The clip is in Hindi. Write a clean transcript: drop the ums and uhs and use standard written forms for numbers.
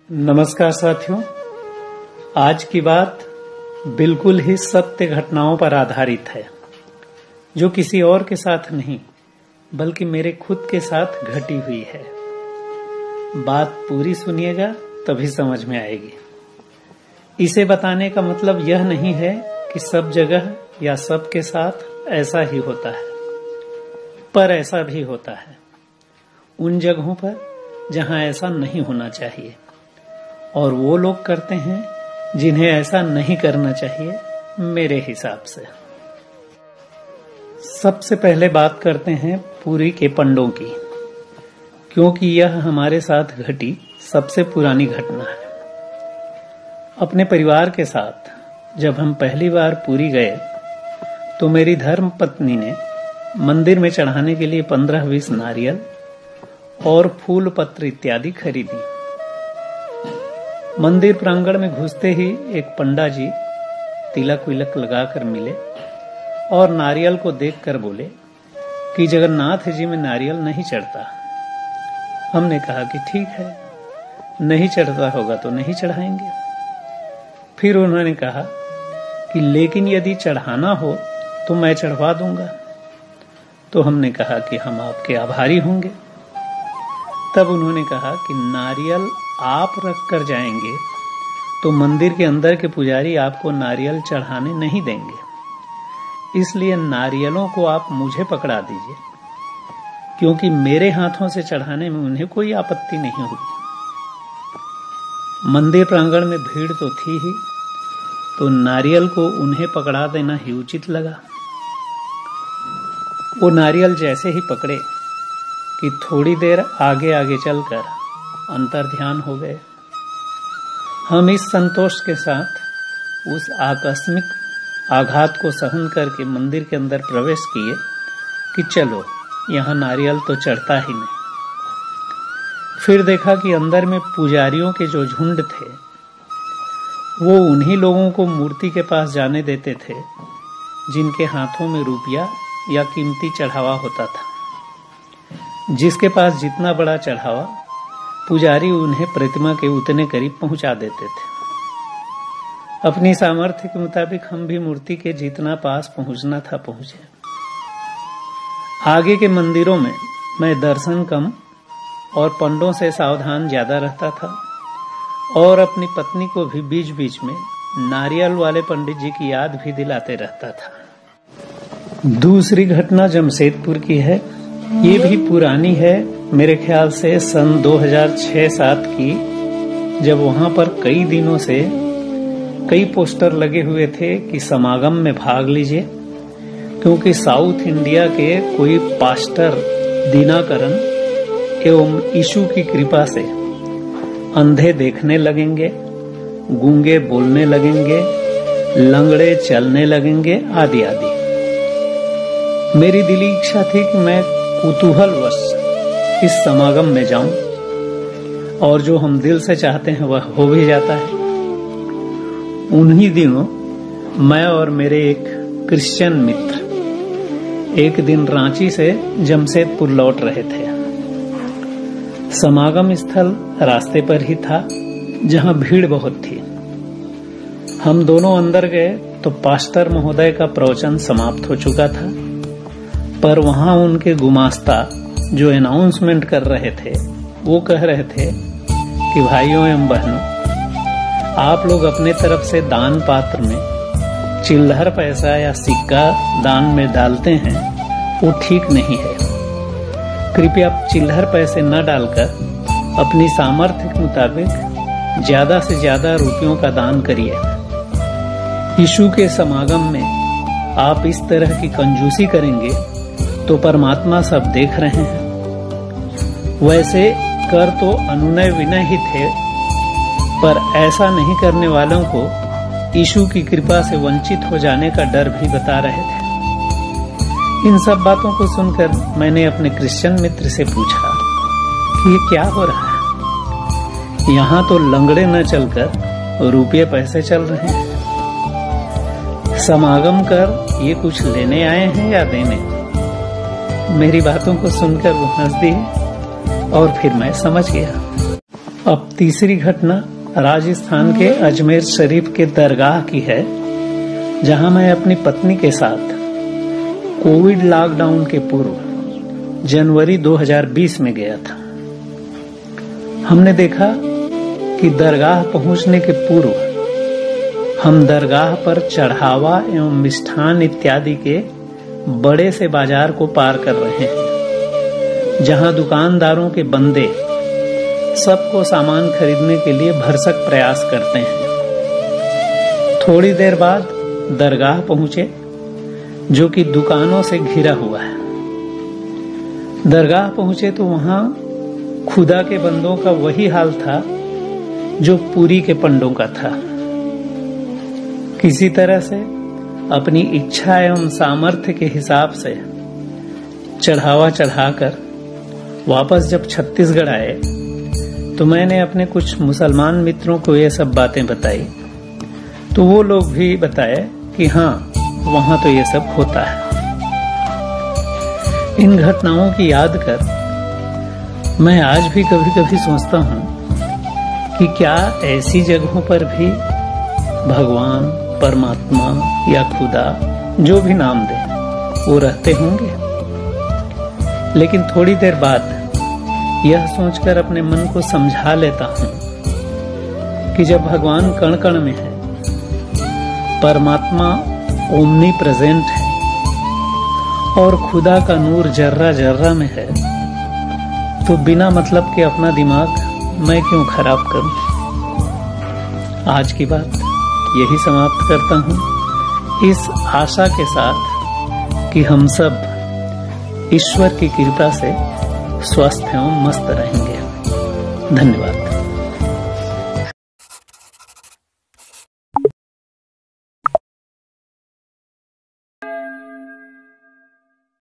नमस्कार साथियों, आज की बात बिल्कुल ही सत्य घटनाओं पर आधारित है, जो किसी और के साथ नहीं बल्कि मेरे खुद के साथ घटी हुई है। बात पूरी सुनिएगा तभी समझ में आएगी। इसे बताने का मतलब यह नहीं है कि सब जगह या सबके साथ ऐसा ही होता है, पर ऐसा भी होता है उन जगहों पर जहां ऐसा नहीं होना चाहिए, और वो लोग करते हैं जिन्हें ऐसा नहीं करना चाहिए मेरे हिसाब से। सबसे पहले बात करते हैं पुरी के पंडों की, क्योंकि यह हमारे साथ घटी सबसे पुरानी घटना है। अपने परिवार के साथ जब हम पहली बार पुरी गए तो मेरी धर्म पत्नी ने मंदिर में चढ़ाने के लिए 15-20 नारियल और फूल पत्र इत्यादि खरीदी। मंदिर प्रांगण में घुसते ही एक पंडा जी तिलक विलक लगाकर मिले और नारियल को देखकर बोले कि जगन्नाथ जी में नारियल नहीं चढ़ता। हमने कहा कि ठीक है, नहीं चढ़ता होगा तो नहीं चढ़ाएंगे। फिर उन्होंने कहा कि लेकिन यदि चढ़ाना हो तो मैं चढ़वा दूंगा। तो हमने कहा कि हम आपके आभारी होंगे। तब उन्होंने कहा कि नारियल आप रख कर जाएंगे तो मंदिर के अंदर के पुजारी आपको नारियल चढ़ाने नहीं देंगे, इसलिए नारियलों को आप मुझे पकड़ा दीजिए, क्योंकि मेरे हाथों से चढ़ाने में उन्हें कोई आपत्ति नहीं हुई। मंदिर प्रांगण में भीड़ तो थी ही, तो नारियल को उन्हें पकड़ा देना ही उचित लगा। वो नारियल जैसे ही पकड़े कि थोड़ी देर आगे आगे चलकर अंतर ध्यान हो गए। हम इस संतोष के साथ उस आकस्मिक आघात को सहन करके मंदिर के अंदर प्रवेश किए कि चलो यहाँ नारियल तो चढ़ता ही नहीं। फिर देखा कि अंदर में पुजारियों के जो झुंड थे वो उन्हीं लोगों को मूर्ति के पास जाने देते थे जिनके हाथों में रुपया या कीमती चढ़ावा होता था। जिसके पास जितना बड़ा चढ़ावा, पुजारी उन्हें प्रतिमा के उतने करीब पहुंचा देते थे। अपनी सामर्थ्य के मुताबिक हम भी मूर्ति के जितना पास पहुंचना था पहुंचे। आगे के मंदिरों में मैं दर्शन कम और पंडों से सावधान ज्यादा रहता था, और अपनी पत्नी को भी बीच बीच में नारियल वाले पंडित जी की याद भी दिलाते रहता था। दूसरी घटना जमशेदपुर की है। ये भी पुरानी है, मेरे ख्याल से सन 2006-07 की, जब वहां पर कई दिनों से कई पोस्टर लगे हुए थे कि समागम में भाग लीजिए, क्योंकि साउथ इंडिया के कोई पास्टर दीनाकरण एवं यीशु की कृपा से अंधे देखने लगेंगे, गूंगे बोलने लगेंगे, लंगड़े चलने लगेंगे, आदि आदि। मेरी दिली इच्छा थी कि मैं कुतूहलवश इस समागम में जाऊं, और जो हम दिल से चाहते हैं वह हो भी जाता है। उन्हीं दिनों मैं और मेरे एक क्रिश्चियन मित्र एक दिन रांची से जमशेदपुर लौट रहे थे। समागम स्थल रास्ते पर ही था, जहां भीड़ बहुत थी। हम दोनों अंदर गए तो पास्टर महोदय का प्रवचन समाप्त हो चुका था, पर वहां उनके गुमास्ता जो अनाउंसमेंट कर रहे थे वो कह रहे थे कि भाइयों एवं बहनों, आप लोग अपने तरफ से दान पात्र में चिल्लहर पैसा या सिक्का दान में डालते हैं, वो ठीक नहीं है। कृपया चिल्लहर पैसे न डालकर अपनी सामर्थ्य के मुताबिक ज्यादा से ज्यादा रुपयों का दान करिए। यीशु के समागम में आप इस तरह की कंजूसी करेंगे तो परमात्मा सब देख रहे हैं। वैसे कर तो अनुनय विनय ही थे, पर ऐसा नहीं करने वालों को यीशु की कृपा से वंचित हो जाने का डर भी बता रहे थे। इन सब बातों को सुनकर मैंने अपने क्रिश्चियन मित्र से पूछा कि ये क्या हो रहा है? यहाँ तो लंगड़े न चलकर रुपये पैसे चल रहे हैं। समागम कर ये कुछ लेने आए हैं या देने? मेरी बातों को सुनकर वो हंस दी और फिर मैं समझ गया। अब तीसरी घटना राजस्थान के अजमेर शरीफ के दरगाह की है, जहां मैं अपनी पत्नी के साथ कोविड लॉकडाउन के पूर्व जनवरी 2020 में गया था। हमने देखा कि दरगाह पहुंचने के पूर्व हम दरगाह पर चढ़ावा एवं मिष्ठान इत्यादि के बड़े से बाजार को पार कर रहे हैं, जहां दुकानदारों के बंदे सबको सामान खरीदने के लिए भरसक प्रयास करते हैं। थोड़ी देर बाद दरगाह पहुंचे, जो कि दुकानों से घिरा हुआ है। दरगाह पहुंचे तो वहां खुदा के बंदों का वही हाल था जो पुरी के पंडों का था। किसी तरह से अपनी इच्छा एवं सामर्थ्य के हिसाब से चढ़ावा चढ़ाकर वापस जब छत्तीसगढ़ आए तो मैंने अपने कुछ मुसलमान मित्रों को ये सब बातें बताई, तो वो लोग भी बताए कि हाँ, वहां तो ये सब होता है। इन घटनाओं की याद कर मैं आज भी कभी कभी सोचता हूं कि क्या ऐसी जगहों पर भी भगवान, परमात्मा या खुदा, जो भी नाम दे, वो रहते होंगे। लेकिन थोड़ी देर बाद यह सोचकर अपने मन को समझा लेता हूं कि जब भगवान कण कण में है, परमात्मा ओमनी प्रेजेंट है और खुदा का नूर जर्रा जर्रा में है, तो बिना मतलब के अपना दिमाग मैं क्यों खराब करूं। आज की बात यही समाप्त करता हूं, इस आशा के साथ कि हम सब ईश्वर की कृपा से स्वस्थ एवं मस्त रहेंगे। धन्यवाद।